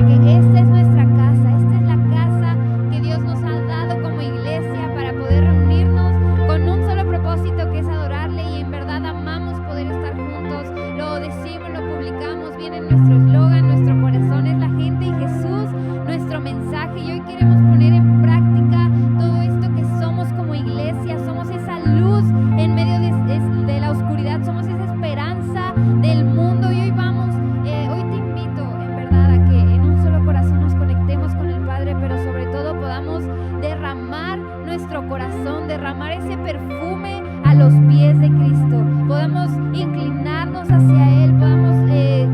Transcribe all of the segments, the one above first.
porque esta es nuestra casa, esta es la casa que Dios nos ha dado como iglesia para poder reunirnos con un solo propósito, que es adorarle, y en verdad amamos poder estar juntos. Lo decimos, lo publicamos, viene nuestro eslogan, nuestro corazón es la gente y Jesús, nuestro mensaje, y hoy queremos poner en práctica todo esto que somos como iglesia. Somos esa luz en medio de la oscuridad, somos esa esperanza del mundo, y hoy te invito en verdad a que en un solo corazón nos conectemos con el Padre, pero sobre todo podamos derramar nuestro corazón, derramar ese perfume a los pies de Cristo, podamos inclinarnos hacia Él, podamos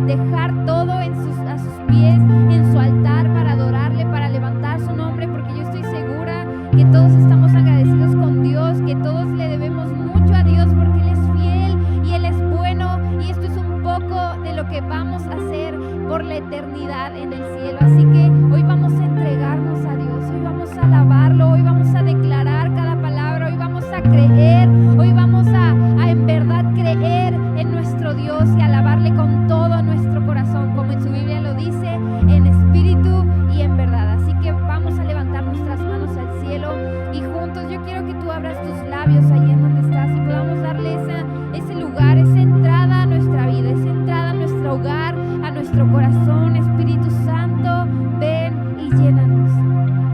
dejar todo a sus pies, en su altar, para adorarle, para levantar su nombre, porque yo estoy segura que todos estamos agradecidos con Dios, que todos le debemos mucho a Dios, porque Él es fiel y Él es bueno, y esto es un poco de lo que vamos a hacer por la eternidad en el cielo. Así que hoy vamos a entregarnos a Dios, hoy vamos a alabarlo, hoy vamos a declarar cada palabra, hoy vamos a creer, hoy vamos a en verdad creer en nuestro Dios y alabarle con todo nuestro corazón, como en su Biblia lo dice, en espíritu y en verdad. Así que vamos a levantar nuestras manos al cielo, y juntos yo quiero que tú abras tus labios ahí en donde estás y podamos darle ese lugar, esa entrada a nuestra vida, esa entrada a nuestro hogar, a nuestro corazón. Espíritu Santo, ven y llénanos.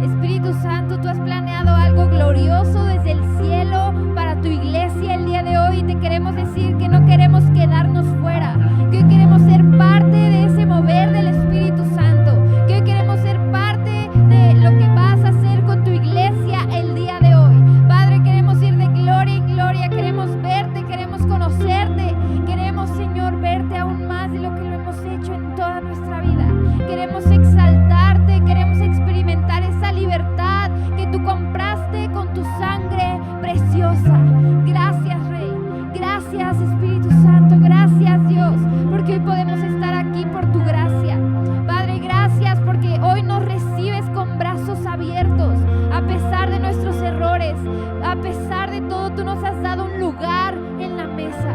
Espíritu Santo, tú has planeado algo glorioso desde el cielo para tu iglesia el día de hoy, y te queremos decir que no queremos quedarnos fuera, que hoy queremos ser parte de ese mover del Espíritu Santo, que hoy queremos ser parte de lo que vas a hacer con tu iglesia el día de hoy. Padre, queremos ir de gloria en gloria, queremos verte, queremos conocerte, queremos, Señor, verte aún más de lo que lo hemos hecho en toda nuestra vida. Queremos exaltarte, queremos experimentar esa libertad que tú compraste con tu sangre preciosa. Gracias, Rey. Gracias, Espíritu Santo. Gracias, Dios, porque hoy podemos estar aquí por tu gracia. Padre, gracias porque hoy nos recibes con brazos abiertos. A pesar de nuestros errores, a pesar de todo, tú nos has dado un lugar en la mesa.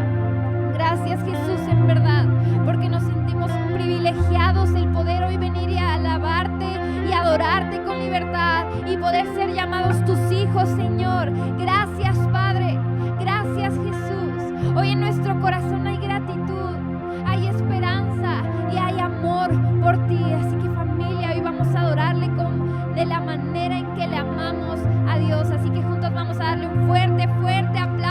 Gracias, Jesús, en verdad, porque nos sentimos privilegiados el poder hoy venir y alabarte y adorarte con libertad y poder ser llamados tus hijos, Señor. Gracias, Padre. Gracias, Jesús. Hoy en nuestro corazón hay gratitud, hay esperanza y hay amor por ti. Así que, familia, hoy vamos a adorarle de la manera en que le amamos a Dios. Así que juntos vamos a darle un fuerte, fuerte aplauso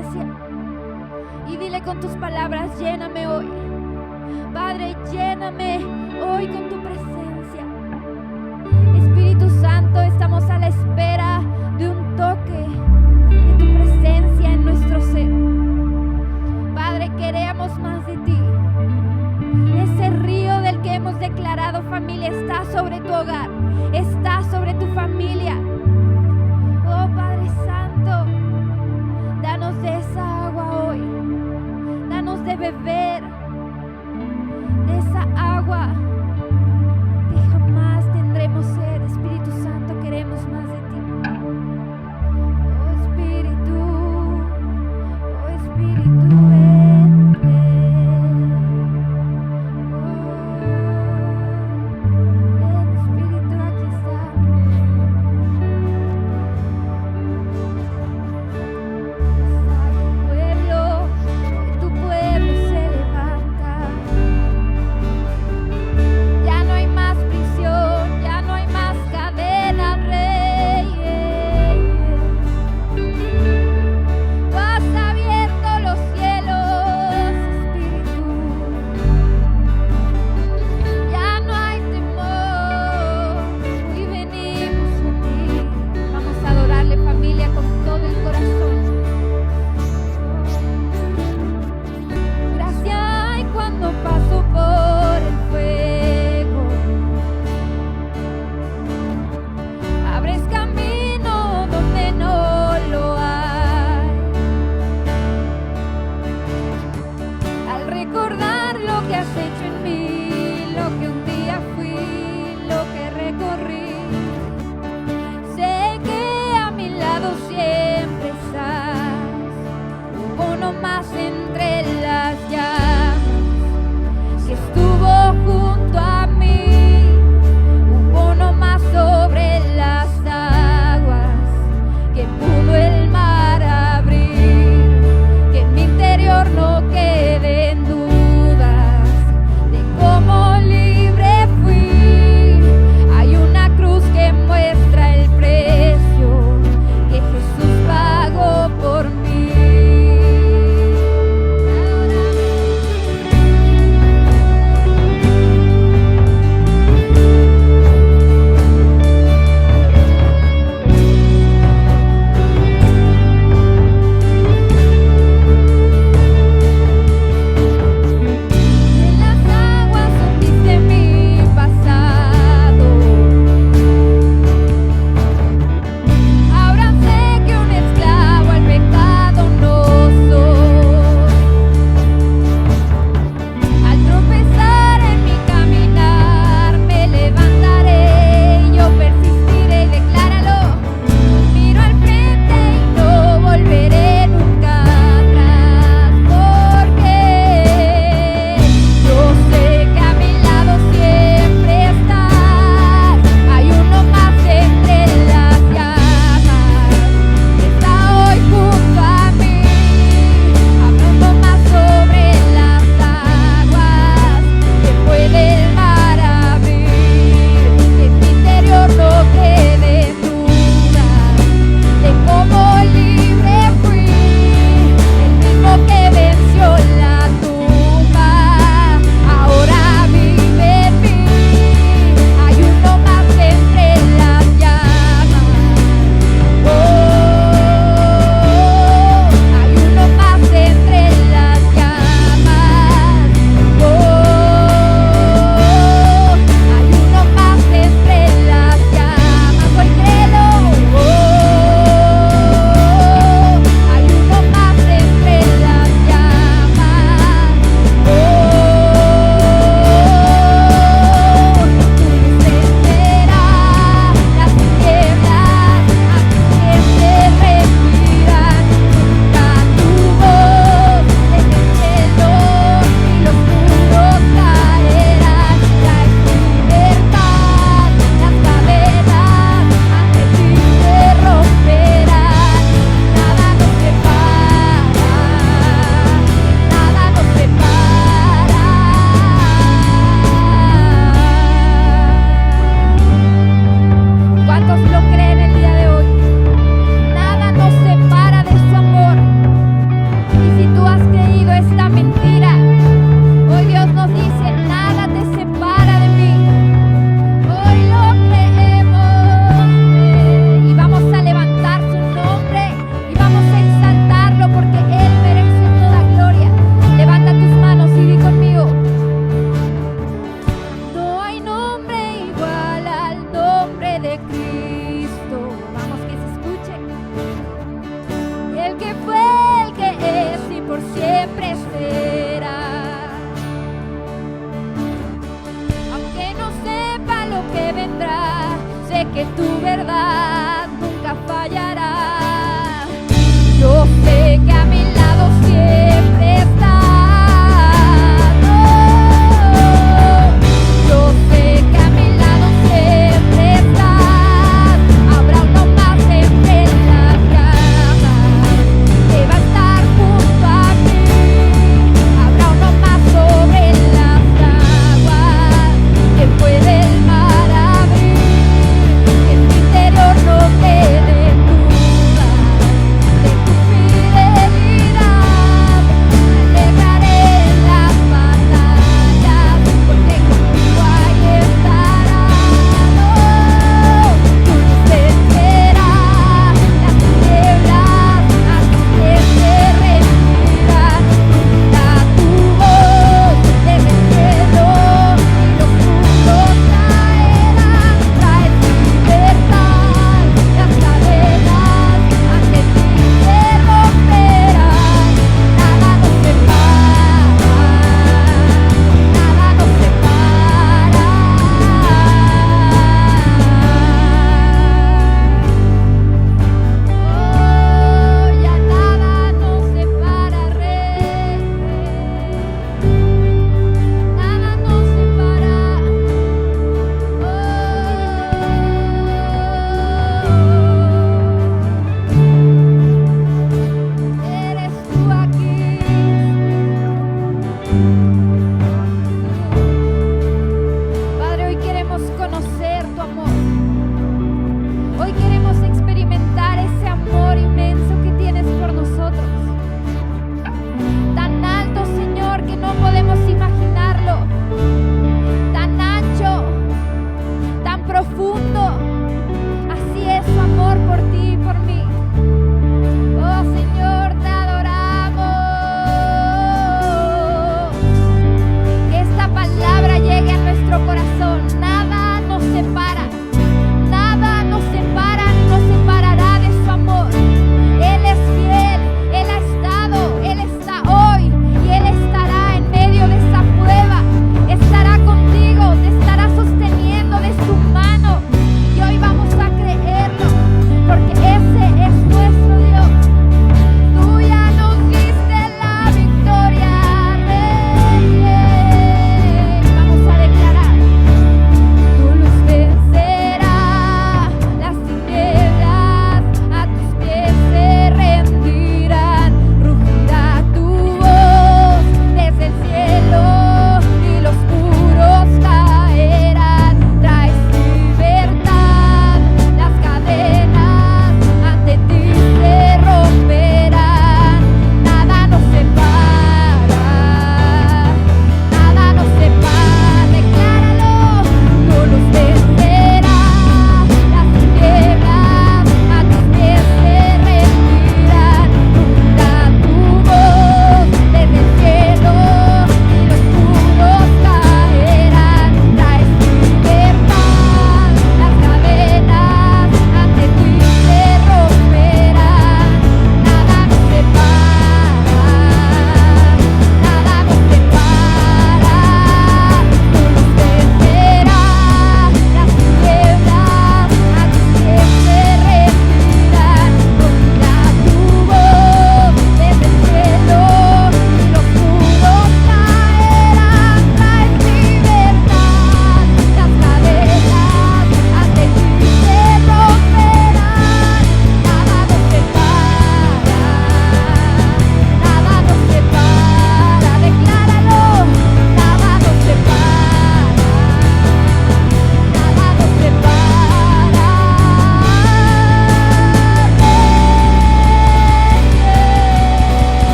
iglesia y dile con tus palabras: lléname hoy. Padre, lléname hoy con tu presencia. Espíritu Santo, estamos a la espera de un toque de tu presencia en nuestro ser. Padre, queremos más de ti. Ese río del que hemos declarado, familia, está sobre tu hogar, está sobre tu familia. Oh Padre Santo, danos de esa agua hoy, danos de beber de esa agua que jamás tendremos sed. Espíritu Santo, queremos más de ti. Oh Espíritu, ven, ven. Oh.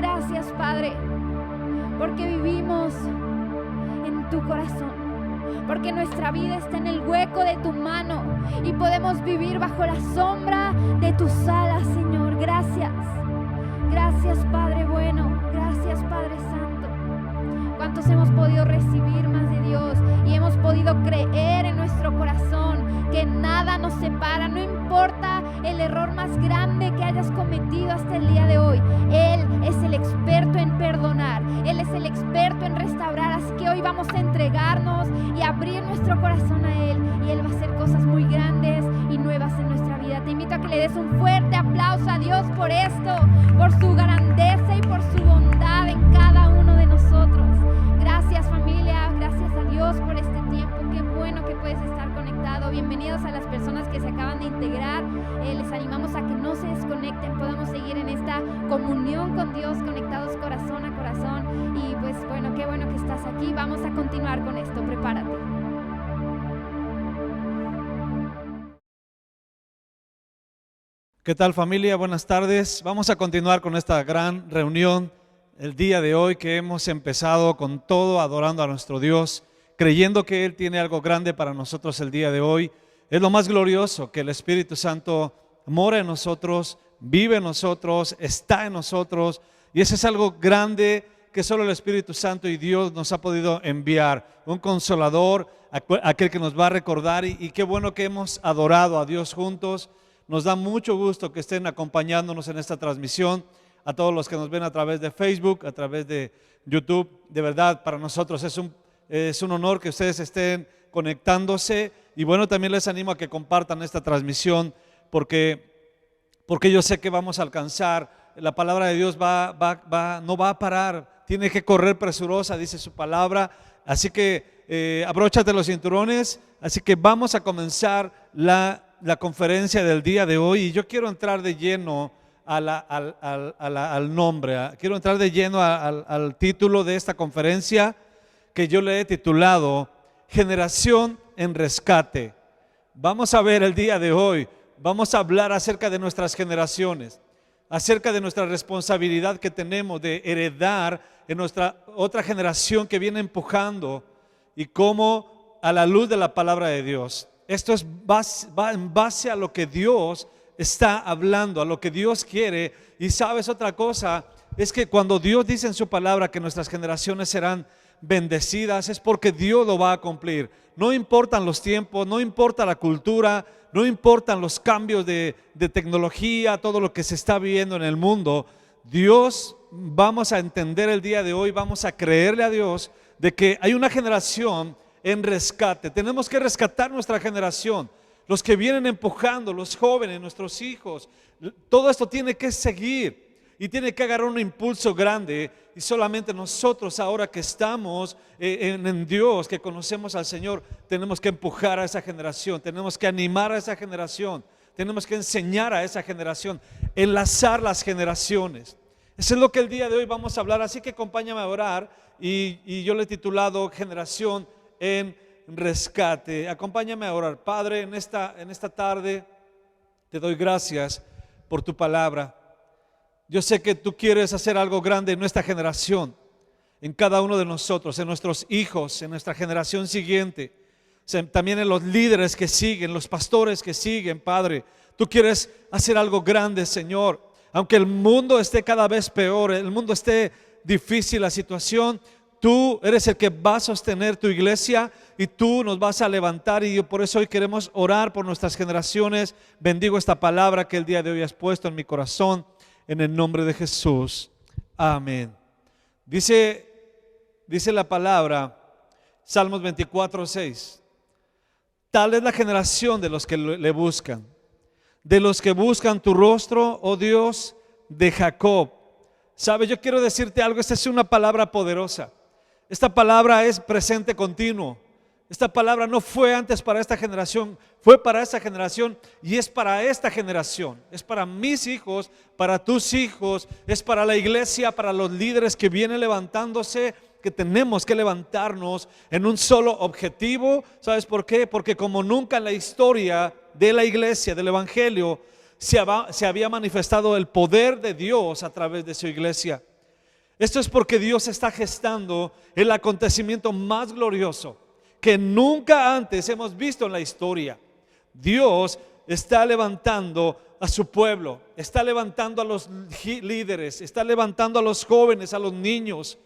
Gracias, Padre, porque vivimos en tu corazón, porque nuestra vida está en el hueco de tu mano y podemos vivir bajo la sombra de tus alas, Señor. Gracias. Gracias, Padre bueno. Gracias, Padre Santo. ¿Cuántos hemos podido recibir más de Dios y hemos podido creer en nuestro corazón que nada nos separa? No importa el error más grande que hayas cometido hasta el día de hoy. Él es el experto en perdonar. Él es el experto en restaurar. Así que hoy vamos a entregarnos y abrir nuestro corazón a Él. Y Él va a hacer cosas muy grandes y nuevas en nuestra vida. Te invito a que le des un fuerte aplauso a Dios por esto, por su grandeza y por su bondad en cada uno de nosotros. Gracias, familia. Gracias a Dios por este tiempo. Qué bueno que puedes estar conectado. Bienvenidos a las personas que se acaban de integrar. Les animamos a que no se desconecten. Podamos seguir en esta comunión con Dios, conectados corazón a corazón. Y pues bueno, qué bueno que estás aquí. Vamos a continuar con esto. Prepárate. ¿Qué tal, familia? Buenas tardes. Vamos a continuar con esta gran reunión el día de hoy, que hemos empezado con todo adorando a nuestro Dios, creyendo que Él tiene algo grande para nosotros el día de hoy. Es lo más glorioso, que el Espíritu Santo mora en nosotros, vive en nosotros, está en nosotros, y eso es algo grande que solo el Espíritu Santo y Dios nos ha podido enviar, un consolador, aquel que nos va a recordar, y qué bueno que hemos adorado a Dios juntos. Nos da mucho gusto que estén acompañándonos en esta transmisión, a todos los que nos ven a través de Facebook, a través de YouTube. De verdad, para nosotros es un honor que ustedes estén conectándose, y bueno, también les animo a que compartan esta transmisión, porque yo sé que vamos a alcanzar. La palabra de Dios no va a parar, tiene que correr presurosa, dice su palabra. Así que abróchate los cinturones. Así que vamos a comenzar la conferencia del día de hoy, y yo quiero entrar de lleno al nombre, quiero entrar de lleno al título de esta conferencia, que yo le he titulado Generación en Rescate. Vamos a ver el día de hoy, vamos a hablar acerca de nuestras generaciones, acerca de nuestra responsabilidad que tenemos de heredar en nuestra otra generación que viene empujando, y cómo a la luz de la palabra de Dios. Esto va en base a lo que Dios está hablando, a lo que Dios quiere. Y sabes, otra cosa es que cuando Dios dice en su palabra que nuestras generaciones serán bendecidas, es porque Dios lo va a cumplir. No importan los tiempos, no importa la cultura, no importan los cambios de tecnología, todo lo que se está viviendo en el mundo. Dios, vamos a entender el día de hoy, vamos a creerle a Dios de que hay una generación en rescate. Tenemos que rescatar nuestra generación, los que vienen empujando, los jóvenes, nuestros hijos. Todo esto tiene que seguir y tiene que agarrar un impulso grande, y solamente nosotros, ahora que estamos en Dios, que conocemos al Señor, tenemos que empujar a esa generación, tenemos que animar a esa generación, tenemos que enseñar a esa generación, enlazar las generaciones. Eso es lo que el día de hoy vamos a hablar. Así que acompáñame a orar, y yo le he titulado Generación en Rescate. Acompáñame a orar. Padre, en esta tarde te doy gracias por tu palabra. Yo sé que tú quieres hacer algo grande en nuestra generación, en cada uno de nosotros, en nuestros hijos, en nuestra generación siguiente, también en los líderes que siguen, los pastores que siguen. Padre, tú quieres hacer algo grande, Señor. Aunque el mundo esté cada vez peor, el mundo esté difícil la situación, tú eres el que va a sostener tu iglesia, y tú nos vas a levantar. Y por eso hoy queremos orar por nuestras generaciones. Bendigo esta palabra que el día de hoy has puesto en mi corazón, en el nombre de Jesús. Amén. Dice la palabra, Salmos 24:6. Tal es la generación de los que le buscan, de los que buscan tu rostro, oh Dios de Jacob. ¿Sabes? Yo quiero decirte algo. Esta es una palabra poderosa. Esta palabra es presente continuo. Esta palabra no fue antes para esta generación, fue para esta generación, y es para esta generación. Es para mis hijos, para tus hijos, es para la iglesia, para los líderes que vienen levantándose, que tenemos que levantarnos en un solo objetivo. ¿Sabes por qué? Porque como nunca en la historia de la iglesia, del evangelio, se había manifestado el poder de Dios a través de su iglesia. Esto es porque Dios está gestando el acontecimiento más glorioso que nunca antes hemos visto en la historia. Dios está levantando a su pueblo, está levantando a los líderes, está levantando a los jóvenes, a los niños,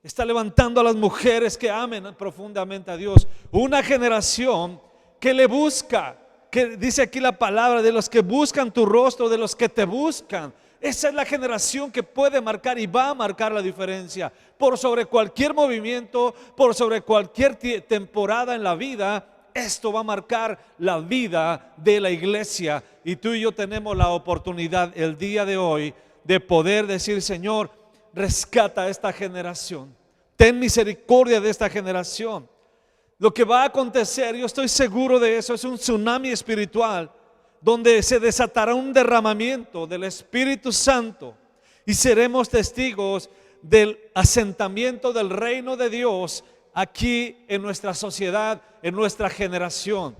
está levantando a las mujeres que amen profundamente a Dios. Una generación que le busca, que dice aquí la palabra, de los que buscan tu rostro, de los que te buscan. Esa es la generación que puede marcar y va a marcar la diferencia por sobre cualquier movimiento, por sobre cualquier temporada en la vida. Esto va a marcar la vida de la iglesia, y tú y yo tenemos la oportunidad el día de hoy de poder decir: Señor, rescata a esta generación, ten misericordia de esta generación. Lo que va a acontecer, yo estoy seguro de eso, es un tsunami espiritual donde se desatará un derramamiento del Espíritu Santo y seremos testigos del asentamiento del reino de Dios aquí en nuestra sociedad, en nuestra generación.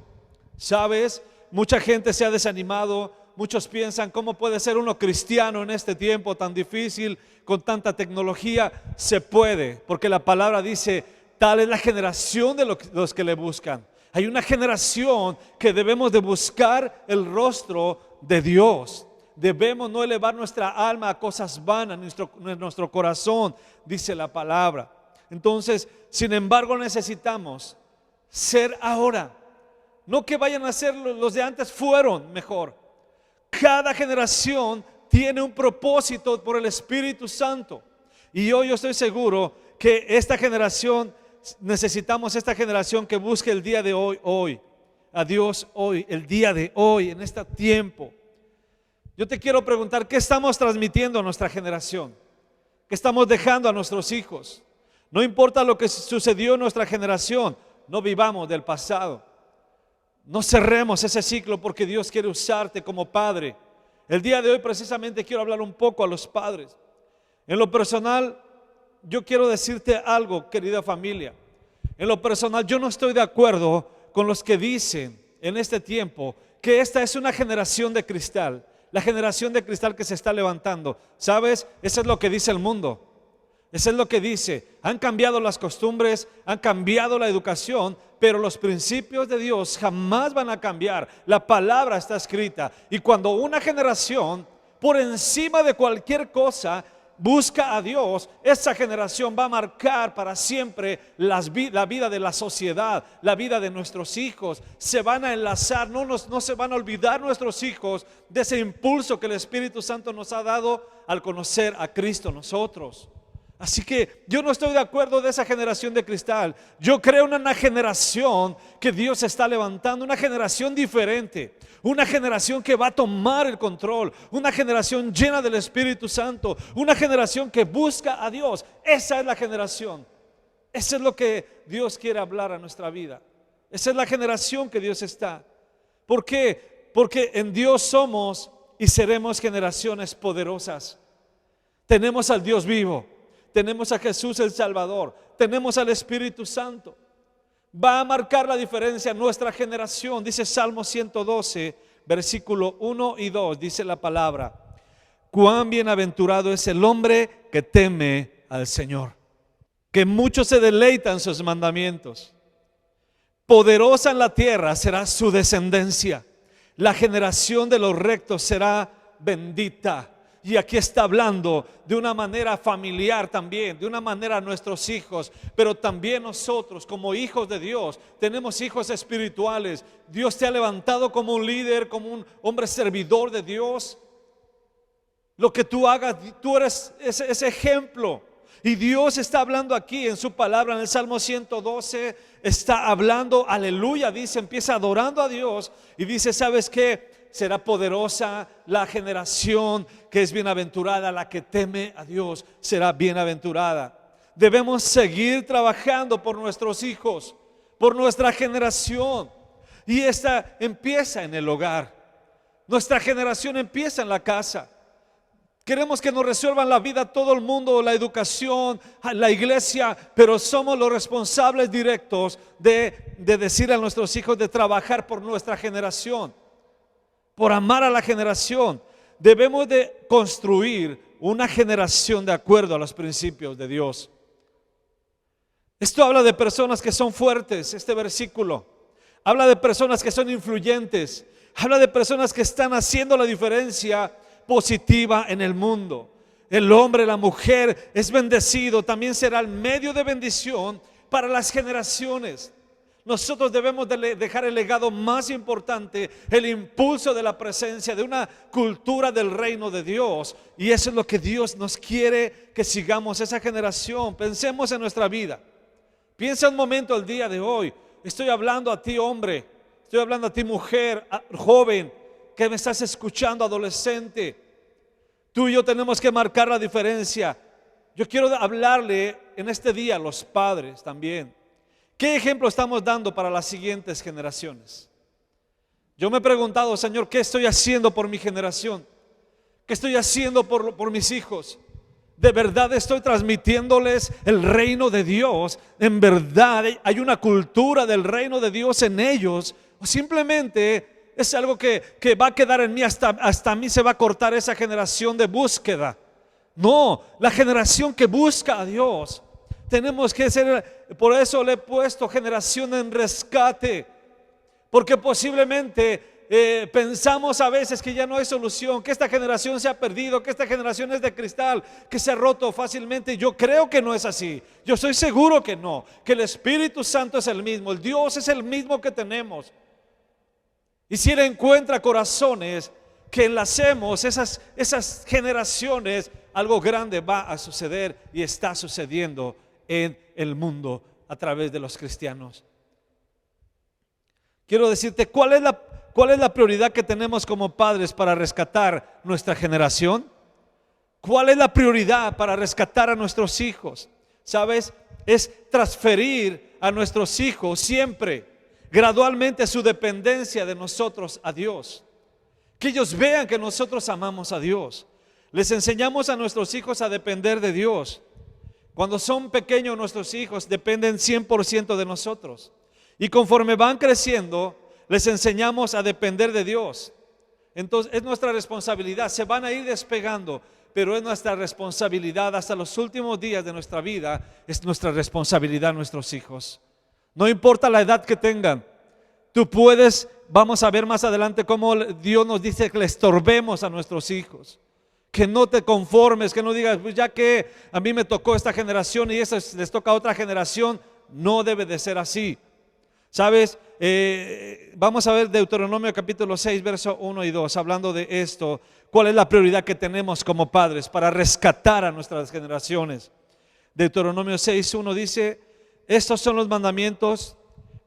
¿Sabes? Mucha gente se ha desanimado. Muchos piensan: ¿cómo puede ser uno cristiano en este tiempo tan difícil, con tanta tecnología? Se puede, porque la palabra dice: tal es la generación de los que le buscan. Hay una generación que debemos de buscar el rostro de Dios. Debemos no elevar nuestra alma a cosas vanas, nuestro corazón, dice la palabra. Entonces, sin embargo, necesitamos ser ahora. No que vayan a ser los de antes, fueron mejor. Cada generación tiene un propósito por el Espíritu Santo. Y yo estoy seguro que esta generación, necesitamos esta generación que busque el día de hoy, a Dios hoy, el día de hoy, en este tiempo. Yo te quiero preguntar: ¿qué estamos transmitiendo a nuestra generación? ¿Qué estamos dejando a nuestros hijos? No importa lo que sucedió en nuestra generación, no vivamos del pasado. No cerremos ese ciclo, porque Dios quiere usarte como padre. El día de hoy precisamente quiero hablar un poco a los padres. En lo personal, yo quiero decirte algo, querida familia. En lo personal, yo no estoy de acuerdo con los que dicen en este tiempo que esta es una generación de cristal. La generación de cristal que se está levantando. ¿Sabes? Eso es lo que dice el mundo. Eso es lo que dice. Han cambiado las costumbres, han cambiado la educación, pero los principios de Dios jamás van a cambiar. La palabra está escrita. Y cuando una generación, por encima de cualquier cosa, busca a Dios, esa generación va a marcar para siempre la vida de la sociedad, la vida de nuestros hijos. Se van a enlazar, no se van a olvidar nuestros hijos de ese impulso que el Espíritu Santo nos ha dado al conocer a Cristo nosotros. Así que yo no estoy de acuerdo de esa generación de cristal. Yo creo en una generación que Dios está levantando, una generación diferente, una generación que va a tomar el control, una generación llena del Espíritu Santo, una generación que busca a Dios. Esa es la generación. Eso es lo que Dios quiere hablar a nuestra vida. Esa es la generación que Dios está. ¿Por qué? Porque en Dios somos y seremos generaciones poderosas. Tenemos al Dios vivo. Tenemos a Jesús el Salvador, tenemos al Espíritu Santo. Va a marcar la diferencia en nuestra generación. Dice Salmo 112, versículo 1 y 2, dice la palabra: cuán bienaventurado es el hombre que teme al Señor, que mucho se deleita en sus mandamientos. Poderosa en la tierra será su descendencia, la generación de los rectos será bendita. Y aquí está hablando de una manera familiar también, de una manera a nuestros hijos, pero también nosotros como hijos de Dios, tenemos hijos espirituales. Dios te ha levantado como un líder, como un hombre servidor de Dios. Lo que tú hagas, tú eres ese ejemplo. Y Dios está hablando aquí en su palabra, en el Salmo 112, está hablando, aleluya, dice, empieza adorando a Dios y dice: ¿sabes qué? Será poderosa la generación que es bienaventurada, la que teme a Dios será bienaventurada. Debemos seguir trabajando por nuestros hijos, por nuestra generación. Y esta empieza en el hogar. Nuestra generación empieza en la casa. Queremos que nos resuelvan la vida todo el mundo, la educación, la iglesia, pero somos los responsables directos de decir a nuestros hijos de trabajar por nuestra generación, por amar a la generación. Debemos de construir una generación de acuerdo a los principios de Dios. Esto habla de personas que son fuertes, este versículo. Habla de personas que son influyentes. Habla de personas que están haciendo la diferencia positiva en el mundo. El hombre, la mujer es bendecido, también será el medio de bendición para las generaciones. Nosotros debemos dejar el legado más importante, el impulso de la presencia de una cultura del reino de Dios. Y eso es lo que Dios nos quiere que sigamos, esa generación. Pensemos en nuestra vida. Piensa un momento el día de hoy. Estoy hablando a ti, hombre. Estoy hablando a ti, mujer, joven, que me estás escuchando, adolescente. Tú y yo tenemos que marcar la diferencia. Yo quiero hablarle en este día a los padres también. ¿Qué ejemplo estamos dando para las siguientes generaciones? Yo me he preguntado, Señor, ¿qué estoy haciendo por mi generación? ¿Qué estoy haciendo por mis hijos? ¿De verdad estoy transmitiéndoles el reino de Dios? ¿En verdad hay una cultura del reino de Dios en ellos? ¿O simplemente es algo que va a quedar en mí, hasta a mí se va a cortar esa generación de búsqueda? No, la generación que busca a Dios. Tenemos que ser, por eso le he puesto generación en rescate, porque posiblemente pensamos a veces que ya no hay solución, que esta generación se ha perdido, que esta generación es de cristal, que se ha roto fácilmente. Yo creo que no es así. Yo estoy seguro que no, que el Espíritu Santo es el mismo, el Dios es el mismo que tenemos. Y si Él encuentra corazones que enlacemos esas generaciones, algo grande va a suceder y está sucediendo en el mundo a través de los cristianos. Quiero decirte, ¿cuál es la prioridad que tenemos como padres para rescatar nuestra generación? ¿Cuál es la prioridad para rescatar a nuestros hijos? ¿Sabes? Es transferir a nuestros hijos siempre, gradualmente, su dependencia de nosotros a Dios. Que ellos vean que nosotros amamos a Dios. Les enseñamos a nuestros hijos a depender de Dios. Cuando son pequeños nuestros hijos dependen 100% de nosotros. Y conforme van creciendo, les enseñamos a depender de Dios. Entonces es nuestra responsabilidad. Se van a ir despegando, pero es nuestra responsabilidad hasta los últimos días de nuestra vida. Es nuestra responsabilidad nuestros hijos. No importa la edad que tengan. Tú puedes, vamos a ver más adelante cómo Dios nos dice que le estorbemos a nuestros hijos. Que no te conformes, que no digas, pues ya que a mí me tocó esta generación y eso les toca a otra generación. No debe de ser así. ¿Sabes? Vamos a ver Deuteronomio capítulo 6, verso 1 y 2, hablando de esto. ¿Cuál es la prioridad que tenemos como padres para rescatar a nuestras generaciones? Deuteronomio 6, 1 dice: estos son los mandamientos,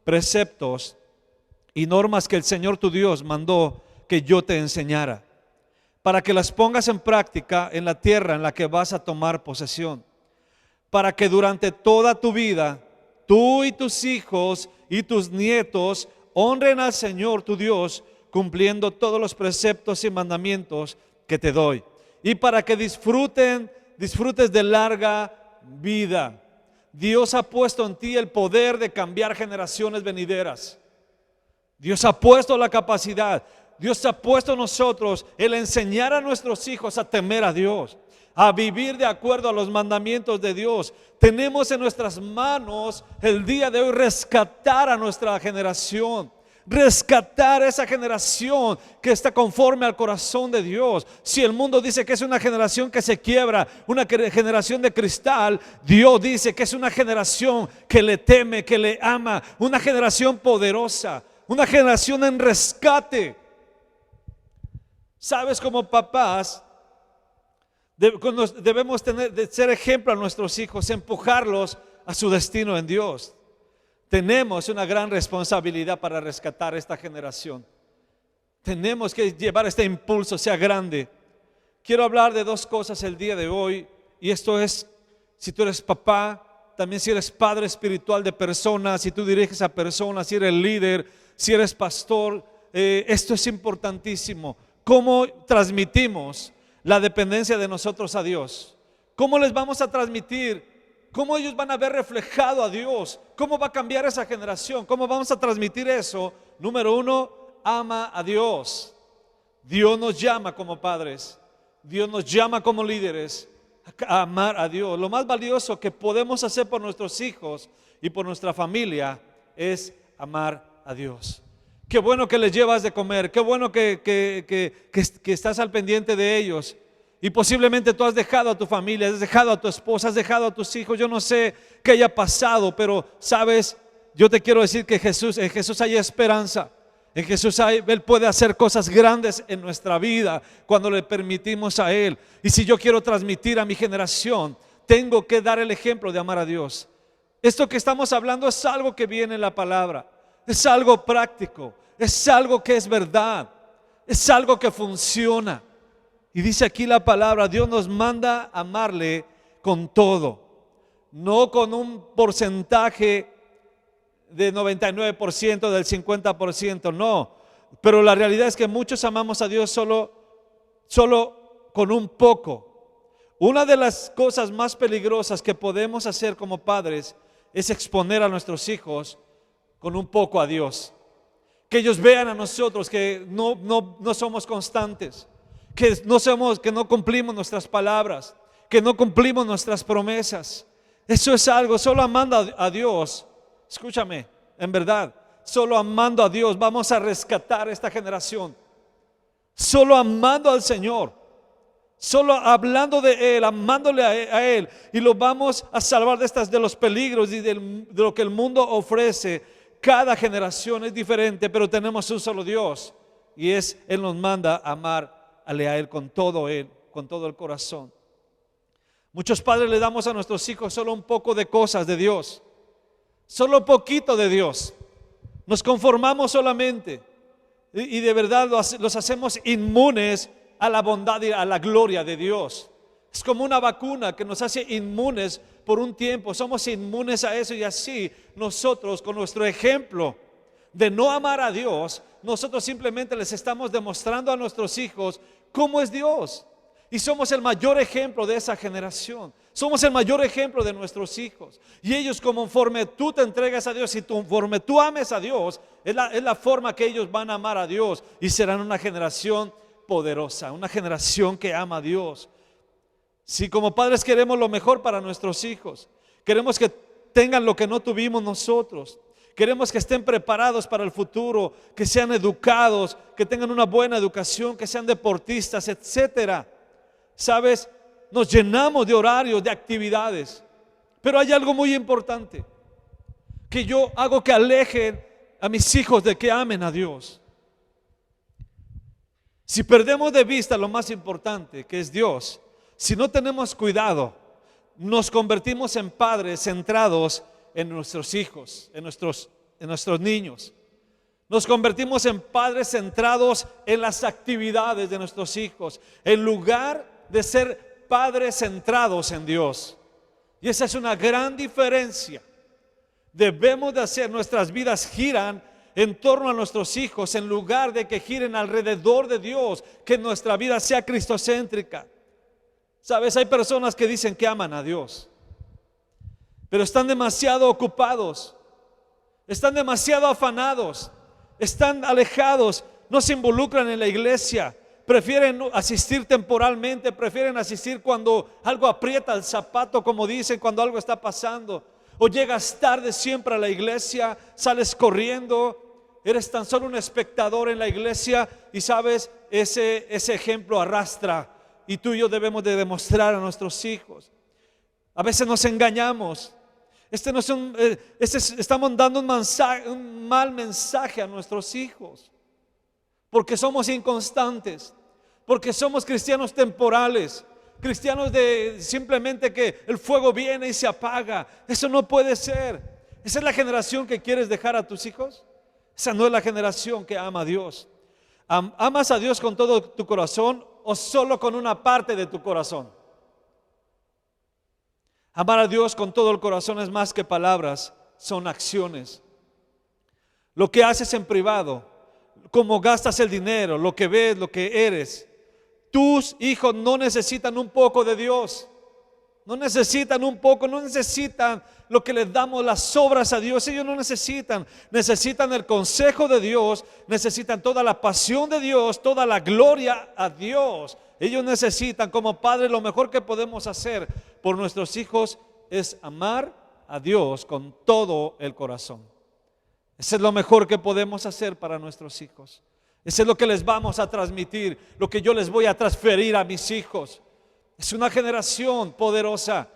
preceptos y normas que el Señor tu Dios mandó que yo te enseñara, para que las pongas en práctica en la tierra en la que vas a tomar posesión, para que durante toda tu vida tú y tus hijos y tus nietos honren al Señor tu Dios, cumpliendo todos los preceptos y mandamientos que te doy, y para que disfrutes de larga vida. Dios ha puesto en ti el poder de cambiar generaciones venideras. Dios ha puesto la capacidad. Dios ha puesto en nosotros el enseñar a nuestros hijos a temer a Dios, a vivir de acuerdo a los mandamientos de Dios. Tenemos en nuestras manos el día de hoy rescatar a nuestra generación, rescatar esa generación que está conforme al corazón de Dios. Si el mundo dice que es una generación que se quiebra, una generación de cristal, Dios dice que es una generación que le teme, que le ama, una generación poderosa, una generación en rescate. Sabes, como papás debemos ser ejemplo a nuestros hijos, empujarlos a su destino en Dios. Tenemos una gran responsabilidad para rescatar esta generación. Tenemos que llevar este impulso, sea grande. Quiero hablar de dos cosas el día de hoy, y esto es, si tú eres papá, también si eres padre espiritual de personas, si tú diriges a personas, si eres líder, si eres pastor, esto es importantísimo. ¿Cómo transmitimos la dependencia de nosotros a Dios? ¿Cómo les vamos a transmitir? ¿Cómo ellos van a ver reflejado a Dios? ¿Cómo va a cambiar esa generación? ¿Cómo vamos a transmitir eso? Número uno, ama a Dios. Dios nos llama como padres. Dios nos llama como líderes a amar a Dios. Lo más valioso que podemos hacer por nuestros hijos y por nuestra familia es amar a Dios. Qué bueno que les llevas de comer, qué bueno que estás al pendiente de ellos. Y posiblemente tú has dejado a tu familia, has dejado a tu esposa, has dejado a tus hijos. Yo no sé qué haya pasado, pero sabes, yo te quiero decir que en Jesús hay esperanza. En Jesús Él puede hacer cosas grandes en nuestra vida cuando le permitimos a Él. Y si yo quiero transmitir a mi generación, tengo que dar el ejemplo de amar a Dios. Esto que estamos hablando es algo que viene en la palabra, es algo práctico, es algo que es verdad, es algo que funciona. Y dice aquí la palabra, Dios nos manda a amarle con todo, no con un porcentaje de 99%, del 50%, no. Pero la realidad es que muchos amamos a Dios solo con un poco. Una de las cosas más peligrosas que podemos hacer como padres es exponer a nuestros hijos con un poco a Dios. Que ellos vean a nosotros que no somos constantes, que no cumplimos nuestras palabras, que no cumplimos nuestras promesas. Eso es algo, solo amando a Dios. Escúchame, en verdad, solo amando a Dios vamos a rescatar esta generación. Solo amando al Señor, solo hablando de Él, amándole a Él, y lo vamos a salvar de los peligros y de lo que el mundo ofrece. Cada generación es diferente, pero tenemos un solo Dios, y Él nos manda a amarle a Él con todo el corazón. Muchos padres le damos a nuestros hijos solo un poco de cosas de Dios, solo poquito de Dios. Nos conformamos solamente y de verdad los hacemos inmunes a la bondad y a la gloria de Dios. Es como una vacuna que nos hace inmunes por un tiempo. Somos inmunes a eso, y así nosotros, con nuestro ejemplo de no amar a Dios, nosotros simplemente les estamos demostrando a nuestros hijos cómo es Dios. Y somos el mayor ejemplo de esa generación. Somos el mayor ejemplo de nuestros hijos. Y ellos, conforme tú te entregas a Dios y conforme tú ames a Dios, es la forma que ellos van a amar a Dios. Y serán una generación poderosa, una generación que ama a Dios. Si como padres queremos lo mejor para nuestros hijos, queremos que tengan lo que no tuvimos nosotros, queremos que estén preparados para el futuro, que sean educados, que tengan una buena educación, que sean deportistas, etcétera. Sabes, nos llenamos de horarios, de actividades, pero hay algo muy importante que yo hago que alejen a mis hijos de que amen a Dios. Si perdemos de vista lo más importante, que es Dios, si no tenemos cuidado, nos convertimos en padres centrados en nuestros hijos, en nuestros niños. Nos convertimos en padres centrados en las actividades de nuestros hijos, en lugar de ser padres centrados en Dios. Y esa es una gran diferencia. Debemos de hacer, nuestras vidas giran en torno a nuestros hijos, en lugar de que giren alrededor de Dios, que nuestra vida sea cristocéntrica. Sabes, hay personas que dicen que aman a Dios, pero están demasiado ocupados, están demasiado afanados, están alejados, no se involucran en la iglesia. Prefieren asistir temporalmente, prefieren asistir cuando algo aprieta el zapato, como dicen, cuando algo está pasando. O llegas tarde siempre a la iglesia, sales corriendo, eres tan solo un espectador en la iglesia. Y sabes, ese ejemplo arrastra, y tú y yo debemos de demostrar a nuestros hijos. A veces nos engañamos. Estamos dando un mal mensaje a nuestros hijos, porque somos inconstantes, porque somos cristianos temporales, cristianos de simplemente que el fuego viene y se apaga. Eso no puede ser. ¿Esa es la generación que quieres dejar a tus hijos? Esa no es la generación que ama a Dios. ¿Amas a Dios con todo tu corazón o solo con una parte de tu corazón? Amar a Dios con todo el corazón es más que palabras, son acciones. Lo que haces en privado, cómo gastas el dinero, lo que ves, lo que eres. Tus hijos no necesitan un poco de Dios, no necesitan un poco, no necesitan lo que les damos, las obras a Dios. Ellos no necesitan el consejo de Dios, necesitan toda la pasión de Dios, toda la gloria a Dios. Ellos necesitan, como padres, lo mejor que podemos hacer por nuestros hijos es amar a Dios con todo el corazón. Eso es lo mejor que podemos hacer para nuestros hijos. Eso es lo que les vamos a transmitir, lo que yo les voy a transferir a mis hijos. Es una generación poderosa.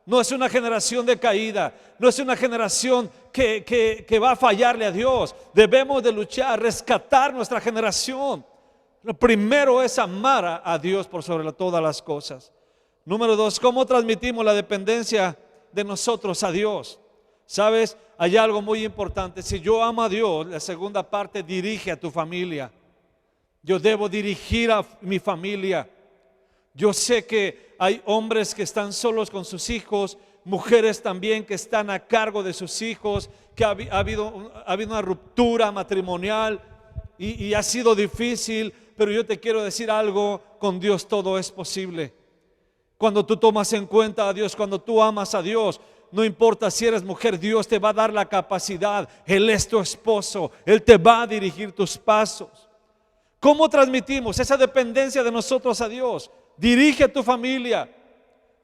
No es una generación de caída, no es una generación que va a fallarle a Dios. Debemos de luchar, rescatar nuestra generación. Lo primero es amar a Dios por sobre todas las cosas. Número 2, ¿cómo transmitimos la dependencia de nosotros a Dios? ¿Sabes? Hay algo muy importante. Si yo amo a Dios, la segunda parte, dirige a tu familia. Yo debo dirigir a mi familia. Yo sé que hay hombres que están solos con sus hijos, mujeres también que están a cargo de sus hijos, que ha habido una ruptura matrimonial y ha sido difícil, pero yo te quiero decir algo, con Dios todo es posible. Cuando tú tomas en cuenta a Dios, cuando tú amas a Dios, no importa si eres mujer, Dios te va a dar la capacidad. Él es tu esposo, Él te va a dirigir tus pasos. ¿Cómo transmitimos esa dependencia de nosotros a Dios? Dirige a tu familia.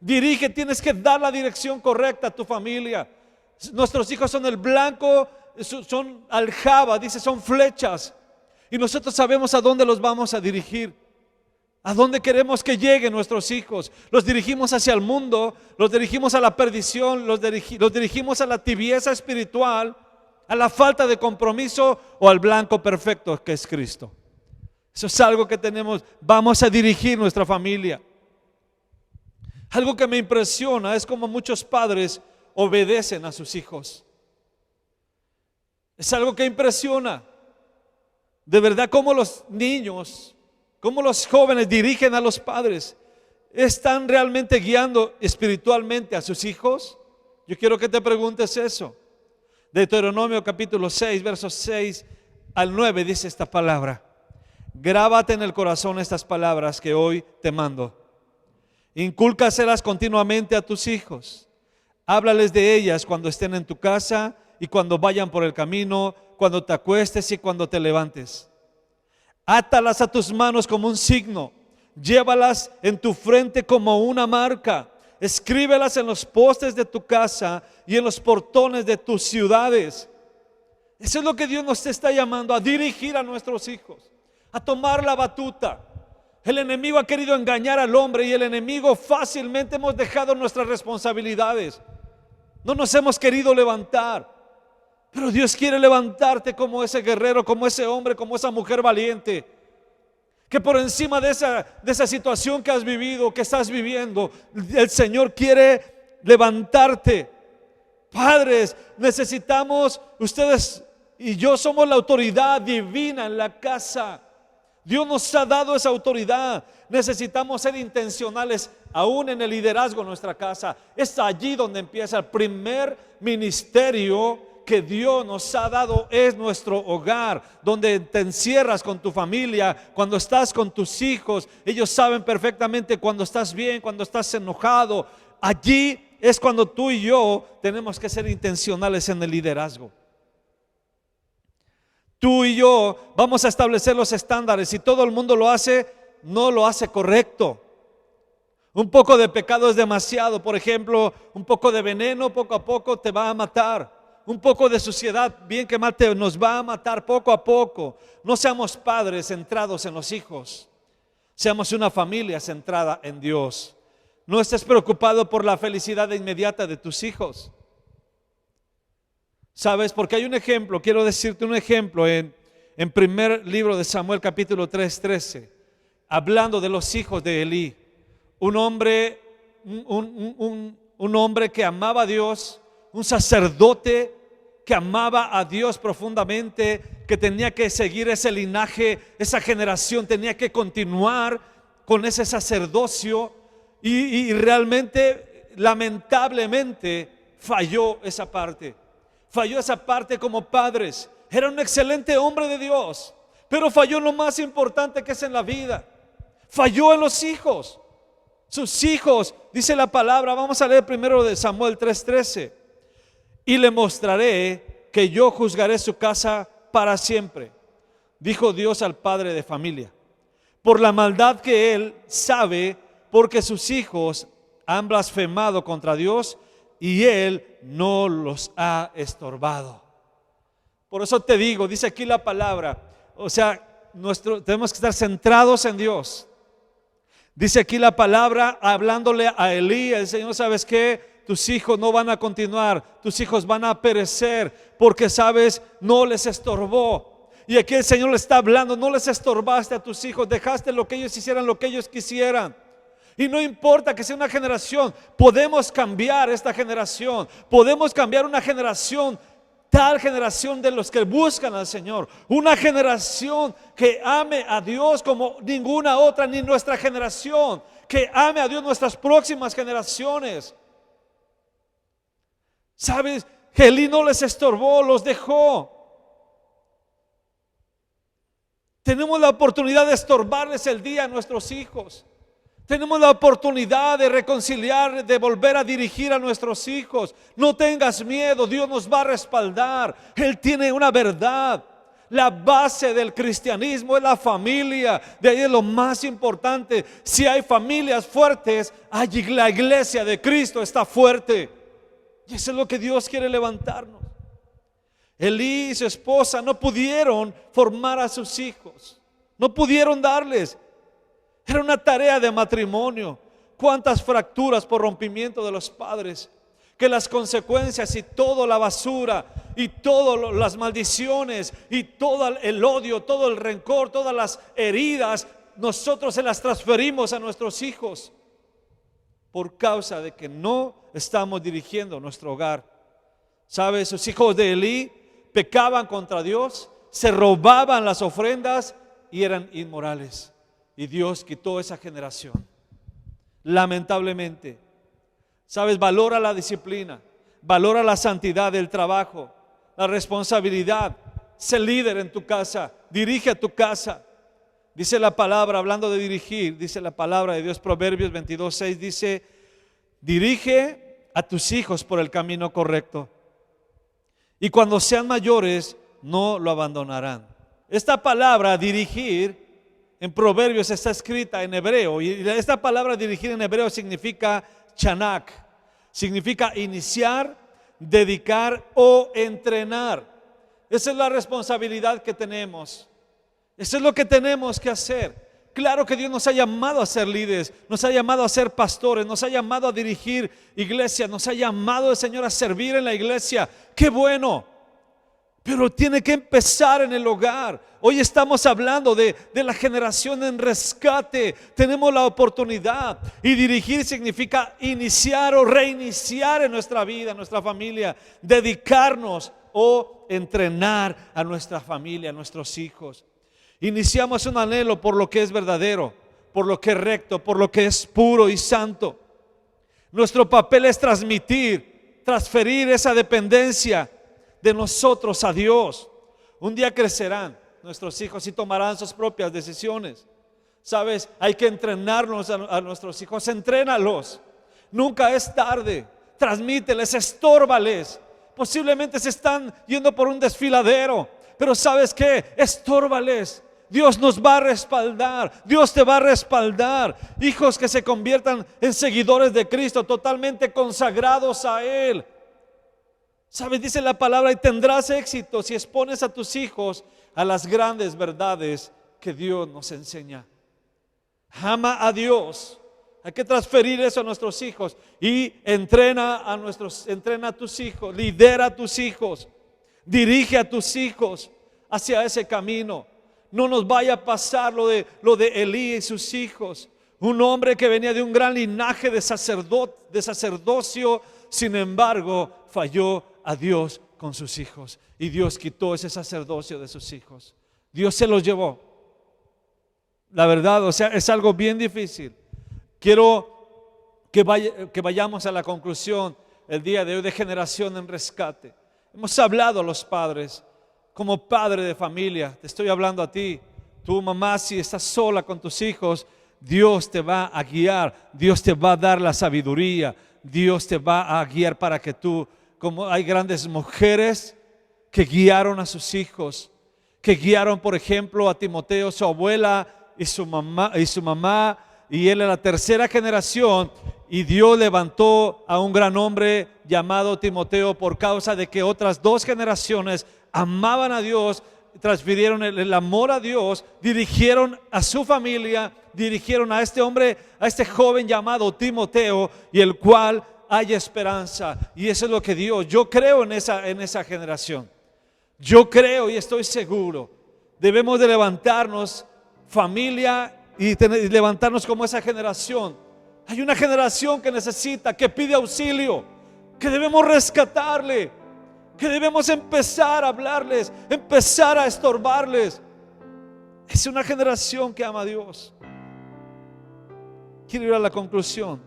Tienes que dar la dirección correcta a tu familia. Nuestros hijos son el blanco, son aljaba, dice, son flechas. Y nosotros sabemos a dónde los vamos a dirigir. ¿A dónde queremos que lleguen nuestros hijos? ¿Los dirigimos hacia el mundo? ¿Los dirigimos a la perdición? ¿Los dirigimos a la tibieza espiritual? ¿A la falta de compromiso? ¿O al blanco perfecto que es Cristo? Eso es algo que vamos a dirigir nuestra familia. Algo que me impresiona es cómo muchos padres obedecen a sus hijos. Es algo que impresiona. De verdad, cómo los niños, cómo los jóvenes dirigen a los padres. ¿Están realmente guiando espiritualmente a sus hijos? Yo quiero que te preguntes eso. Deuteronomio capítulo 6, versos 6 al 9 dice esta palabra: grábate en el corazón estas palabras que hoy te mando. Incúlcaselas continuamente a tus hijos. Háblales de ellas cuando estén en tu casa y cuando vayan por el camino, cuando te acuestes y cuando te levantes. Átalas a tus manos como un signo. Llévalas en tu frente como una marca. Escríbelas en los postes de tu casa y en los portones de tus ciudades. Eso es lo que Dios nos está llamando, a dirigir a nuestros hijos, a tomar la batuta. El enemigo ha querido engañar al hombre y el enemigo fácilmente hemos dejado nuestras responsabilidades. No nos hemos querido levantar. Pero Dios quiere levantarte como ese guerrero, como ese hombre, como esa mujer valiente, que por encima de esa situación que has vivido, que estás viviendo, el Señor quiere levantarte. Padres, necesitamos, ustedes y yo somos la autoridad divina en la casa. Dios nos ha dado esa autoridad. Necesitamos ser intencionales aún en el liderazgo de nuestra casa. Es allí donde empieza el primer ministerio que Dios nos ha dado, es nuestro hogar, donde te encierras con tu familia, cuando estás con tus hijos. Ellos saben perfectamente cuando estás bien, cuando estás enojado. Allí es cuando tú y yo tenemos que ser intencionales en el liderazgo. Tú y yo vamos a establecer los estándares. Si todo el mundo lo hace, no lo hace correcto. Un poco de pecado es demasiado. Por ejemplo, un poco de veneno poco a poco te va a matar. Un poco de suciedad, bien que mal, nos va a matar poco a poco. No seamos padres centrados en los hijos. Seamos una familia centrada en Dios. No estés preocupado por la felicidad inmediata de tus hijos. ¿Sabes? Porque hay un ejemplo, quiero decirte un ejemplo en primer libro de Samuel capítulo 3:13, hablando de los hijos de Elí. Un hombre que amaba a Dios, un sacerdote que amaba a Dios profundamente, que tenía que seguir ese linaje, esa generación tenía que continuar con ese sacerdocio y realmente, lamentablemente, falló esa parte. Falló esa parte como padres. Era un excelente hombre de Dios, pero falló en lo más importante que es en la vida. Falló en los hijos. Sus hijos, dice la palabra, vamos a leer primero de Samuel 3:13. Y le mostraré que yo juzgaré su casa para siempre, dijo Dios al padre de familia. por la maldad que él sabe, porque sus hijos han blasfemado contra Dios y él no los ha estorbado. Por eso te digo, dice aquí la palabra, o sea, tenemos que estar centrados en Dios. Dice aquí la palabra, hablándole a Elí, el Señor, ¿sabes qué? Tus hijos no van a continuar, tus hijos van a perecer, porque sabes, no les estorbó. Y aquí el Señor le está hablando, no les estorbaste a tus hijos, dejaste lo que ellos hicieran, lo que ellos quisieran. Y no importa que sea una generación, podemos cambiar esta generación, podemos cambiar una generación, tal generación de los que buscan al Señor, una generación que ame a Dios como ninguna otra, ni nuestra generación, que ame a Dios nuestras próximas generaciones. ¿Sabes? Elí no les estorbó, los dejó. Tenemos la oportunidad de estorbarles el día a nuestros hijos. Tenemos la oportunidad de reconciliar, de volver a dirigir a nuestros hijos. No tengas miedo, Dios nos va a respaldar. Él tiene una verdad. La base del cristianismo es la familia. De ahí es lo más importante. Si hay familias fuertes, allí la iglesia de Cristo está fuerte. Y eso es lo que Dios quiere levantarnos. Elí y su esposa no pudieron formar a sus hijos. No pudieron darles. Era una tarea de matrimonio. Cuántas fracturas por rompimiento de los padres, que las consecuencias y toda la basura y todas las maldiciones y todo el odio, todo el rencor, todas las heridas, nosotros se las transferimos a nuestros hijos por causa de que no estamos dirigiendo nuestro hogar. ¿Sabes? Sus hijos de Elí pecaban contra Dios, se robaban las ofrendas y eran inmorales. Y Dios quitó esa generación, lamentablemente. ¿Sabes? Valora la disciplina, valora la santidad del trabajo, la responsabilidad. Sé líder en tu casa, dirige a tu casa. Dice la palabra, hablando de dirigir, dice la palabra de Dios, Proverbios 22:6, dice: dirige a tus hijos por el camino correcto, y cuando sean mayores no lo abandonarán. Esta palabra dirigir en Proverbios está escrita en hebreo, y esta palabra dirigir en hebreo significa chanak, significa iniciar, dedicar o entrenar. Esa es la responsabilidad que tenemos. Eso es lo que tenemos que hacer. Claro que Dios nos ha llamado a ser líderes, nos ha llamado a ser pastores, nos ha llamado a dirigir iglesia, nos ha llamado el Señor a servir en la iglesia. ¡Qué bueno! Pero tiene que empezar en el hogar. Hoy estamos hablando de la generación en rescate. Tenemos la oportunidad, y dirigir significa iniciar o reiniciar en nuestra vida, en nuestra familia, dedicarnos o entrenar a nuestra familia, a nuestros hijos. Iniciamos un anhelo por lo que es verdadero, por lo que es recto, por lo que es puro y santo. Nuestro papel es transferir esa dependencia de nosotros a Dios. Un día crecerán nuestros hijos y tomarán sus propias decisiones. ¿Sabes? Hay que entrenarnos a nuestros hijos. Entrénalos. Nunca es tarde. Transmíteles, estórbales. Posiblemente se están yendo por un desfiladero, pero ¿sabes qué? Estórbales. Dios nos va a respaldar. Dios te va a respaldar. Hijos que se conviertan en seguidores de Cristo, totalmente consagrados a Él. ¿Sabes? Dice la palabra: y tendrás éxito si expones a tus hijos a las grandes verdades que Dios nos enseña. Ama a Dios. Hay que transferir eso a nuestros hijos. Y entrena a tus hijos, lidera a tus hijos, dirige a tus hijos hacia ese camino. No nos vaya a pasar lo de Elí y sus hijos. Un hombre que venía de un gran linaje de sacerdocio, sin embargo, falló a Dios con sus hijos, y Dios quitó ese sacerdocio de sus hijos. Dios se los llevó. La verdad, o sea, es algo bien difícil. Quiero que vayamos a la conclusión el día de hoy de Generación en Rescate. Hemos hablado a los padres. Como padre de familia, te estoy hablando a ti. Tu mamá, si estás sola con tus hijos, Dios te va a guiar. Dios te va a dar la sabiduría. Dios te va a guiar para que tú, como hay grandes mujeres que guiaron a sus hijos, que guiaron, por ejemplo, a Timoteo, su abuela y su mamá, y él es la tercera generación. Y Dios levantó a un gran hombre llamado Timoteo por causa de que otras 2 generaciones amaban a Dios, transfirieron el amor a Dios, dirigieron a su familia, dirigieron a este hombre, a este joven llamado Timoteo, y el cual hay esperanza. Y eso es lo que Dios, yo creo en esa generación. Yo creo y estoy seguro, debemos de levantarnos, familia, y levantarnos como esa generación. Hay una generación que necesita, que pide auxilio, que debemos rescatarle, que debemos empezar a hablarles, empezar a estorbarles. Es una generación que ama a Dios. Quiero ir a la conclusión.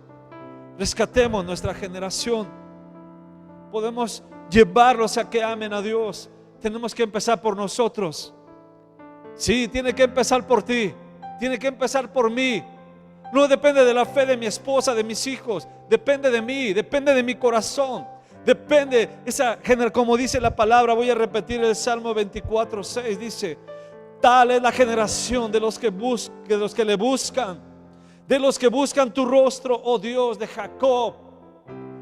Rescatemos nuestra generación. Podemos llevarlos a que amen a Dios. Tenemos que empezar por nosotros. Sí, tiene que empezar por ti, tiene que empezar por mí. No depende de la fe de mi esposa, de mis hijos, depende de mí, depende de mi corazón, depende como dice la palabra. Voy a repetir el Salmo 24:6, dice: tal es la generación de los que le buscan, de los que buscan tu rostro, oh Dios de Jacob.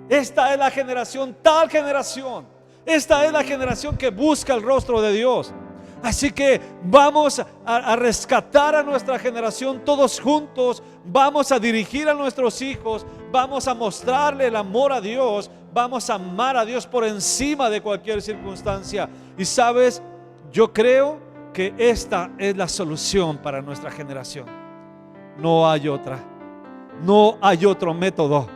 Esta es la generación, tal generación. Esta es la generación que busca el rostro de Dios. Así que vamos a rescatar a nuestra generación todos juntos. Vamos a dirigir a nuestros hijos. Vamos a mostrarle el amor a Dios. Vamos a amar a Dios por encima de cualquier circunstancia. Y sabes, yo creo que esta es la solución para nuestra generación. No hay otra. No hay otro método.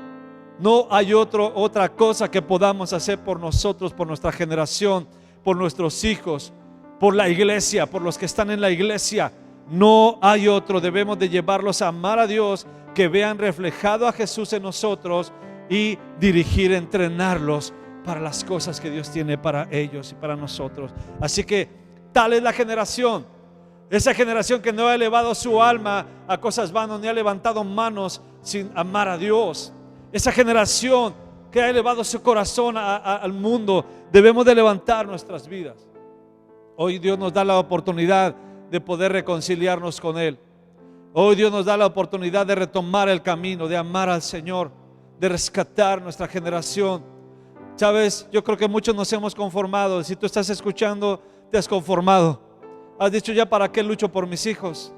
No hay otra cosa que podamos hacer por nosotros, por nuestra generación, por nuestros hijos, por la iglesia, por los que están en la iglesia. No hay otro. Debemos de llevarlos a amar a Dios, que vean reflejado a Jesús en nosotros y dirigir, entrenarlos para las cosas que Dios tiene para ellos y para nosotros. Así que tal es la generación. Esa generación que no ha elevado su alma a cosas vanas, ni ha levantado manos sin amar a Dios. Esa generación que ha elevado su corazón al mundo. Debemos de levantar nuestras vidas. Hoy Dios nos da la oportunidad de poder reconciliarnos con Él. Hoy Dios nos da la oportunidad de retomar el camino, de amar al Señor, de rescatar nuestra generación. Sabes, yo creo que muchos nos hemos conformado. Si tú estás escuchando, te has conformado. Has dicho: ya para qué lucho por mis hijos.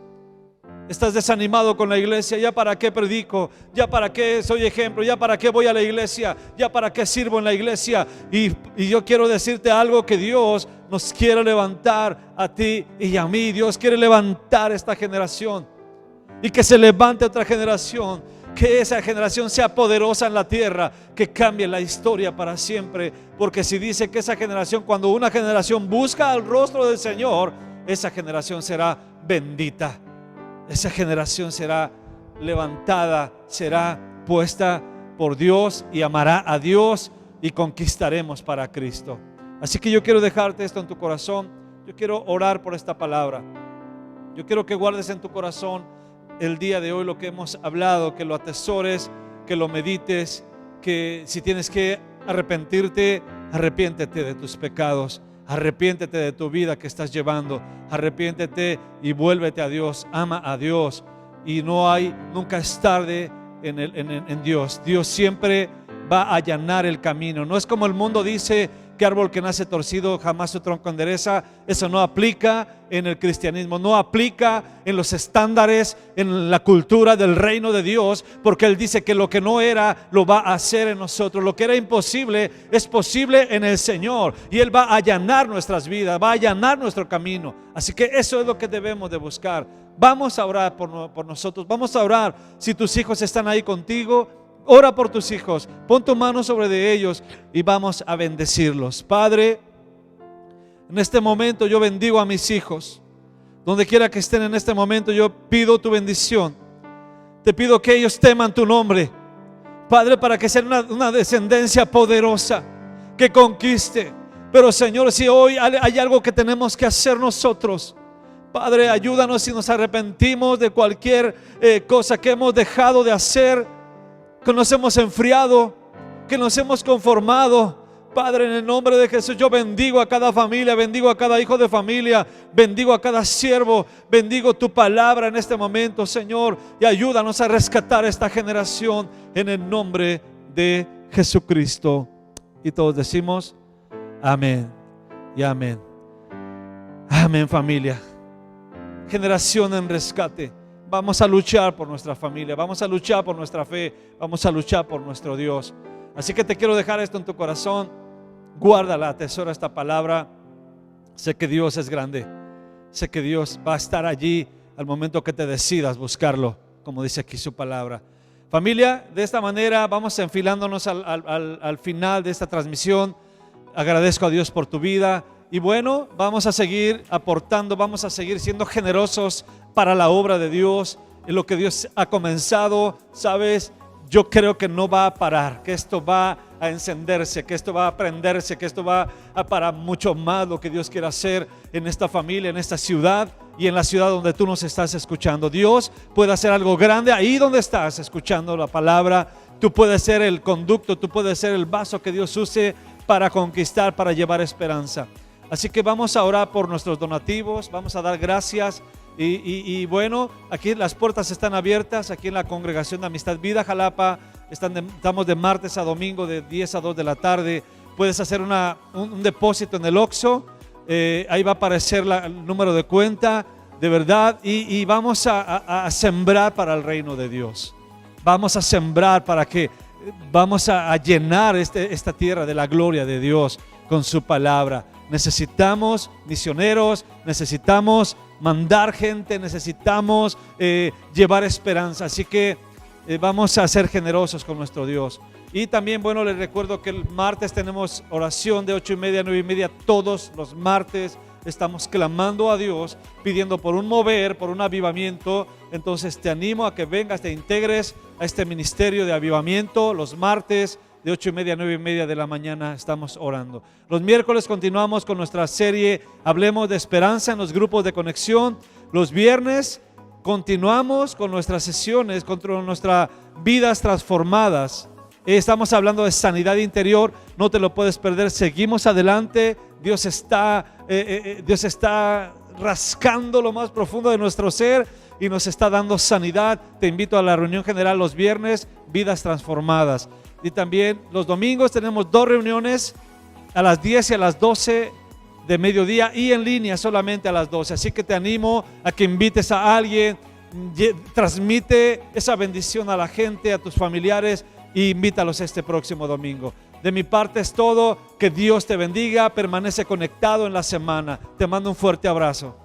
Estás desanimado con la iglesia. Ya para qué predico, ya para qué soy ejemplo, ya para qué voy a la iglesia, ya para qué sirvo en la iglesia. Y yo quiero decirte algo, que Dios nos quiere levantar a ti y a mí. Dios quiere levantar esta generación, y que se levante otra generación, que esa generación sea poderosa en la tierra, que cambie la historia para siempre. Porque si dice que esa generación, cuando una generación busca el rostro del Señor, esa generación será bendita. Esa generación será levantada, será puesta por Dios y amará a Dios, y conquistaremos para Cristo. Así que yo quiero dejarte esto en tu corazón. Yo quiero orar por esta palabra. Yo quiero que guardes en tu corazón el día de hoy lo que hemos hablado, que lo atesores, que lo medites, que si tienes que arrepentirte, arrepiéntete de tus pecados. Arrepiéntete de tu vida que estás llevando. Arrepiéntete y vuélvete a Dios. Ama a Dios. Y nunca es tarde en Dios. Dios siempre va a allanar el camino. No es como el mundo dice que árbol que nace torcido jamás su tronco endereza. Eso no aplica en el cristianismo, no aplica en los estándares, en la cultura del reino de Dios, porque Él dice que lo que no era lo va a hacer en nosotros. Lo que era imposible es posible en el Señor, y Él va a allanar nuestras vidas, va a allanar nuestro camino. Así que eso es lo que debemos de buscar. Vamos a orar por nosotros, vamos a orar. Si tus hijos están ahí contigo, ora por tus hijos, pon tu mano sobre de ellos y vamos a bendecirlos. Padre, en este momento yo bendigo a mis hijos. Donde quiera que estén en este momento, yo pido tu bendición. Te pido que ellos teman tu nombre, Padre, para que sea una descendencia poderosa que conquiste. Pero Señor, si hoy hay algo que tenemos que hacer nosotros, Padre, ayúdanos si nos arrepentimos de cualquier cosa que hemos dejado de hacer, que nos hemos enfriado, que nos hemos conformado. Padre, en el nombre de Jesús, yo bendigo a cada familia, bendigo a cada hijo de familia, bendigo a cada siervo, bendigo tu palabra en este momento, Señor, y ayúdanos a rescatar esta generación en el nombre de Jesucristo. Y todos decimos amén y amén. Amén, familia. Generación en rescate. Vamos a luchar por nuestra familia, vamos a luchar por nuestra fe, vamos a luchar por nuestro Dios. Así que te quiero dejar esto en tu corazón. Guárdala, atesora esta palabra. Sé que Dios es grande. Sé que Dios va a estar allí al momento que te decidas buscarlo, como dice aquí su palabra. Familia, de esta manera vamos enfilándonos al final de esta transmisión. Agradezco a Dios por tu vida. Y bueno, vamos a seguir aportando, vamos a seguir siendo generosos para la obra de Dios, en lo que Dios ha comenzado. Sabes, yo creo que no va a parar, que esto va a encenderse, que esto va a prenderse, que esto va a para mucho más lo que Dios quiere hacer en esta familia, en esta ciudad y en la ciudad donde tú nos estás escuchando. Dios puede hacer algo grande ahí donde estás escuchando la palabra. Tú puedes ser el conducto, tú puedes ser el vaso que Dios use para conquistar, para llevar esperanza. Así que vamos a orar por nuestros donativos, vamos a dar gracias. Y bueno, aquí las puertas están abiertas, aquí en la Congregación de Amistad Vida Jalapa. Estamos de martes a domingo de 10 a 2 de la tarde. Puedes hacer un depósito en el Oxxo, ahí va a aparecer el número de cuenta, de verdad. Y vamos a sembrar para el reino de Dios. Vamos a sembrar vamos a llenar esta tierra de la gloria de Dios con su palabra. Necesitamos misioneros, necesitamos mandar gente, necesitamos llevar esperanza. Así que vamos a ser generosos con nuestro Dios. Y también, bueno, les recuerdo que el martes tenemos oración de 8:30 a 9:30. Todos los martes estamos clamando a Dios, pidiendo por un mover, por un avivamiento. Entonces te animo a que vengas, te integres a este ministerio de avivamiento. Los martes de 8:30 a 9:30 de la mañana estamos orando. Los miércoles continuamos con nuestra serie Hablemos de Esperanza en los grupos de conexión. Los viernes continuamos con nuestras sesiones, con nuestras vidas transformadas. Estamos hablando de sanidad interior, no te lo puedes perder. Seguimos adelante. Dios está rascando lo más profundo de nuestro ser y nos está dando sanidad. Te invito a la reunión general los viernes, vidas transformadas. Y también los domingos tenemos 2 reuniones, a las 10 y a las 12 de mediodía, y en línea solamente a las 12. Así que te animo a que invites a alguien, transmite esa bendición a la gente, a tus familiares, e invítalos este próximo domingo. De mi parte es todo. Que Dios te bendiga. Permanece conectado en la semana. Te mando un fuerte abrazo.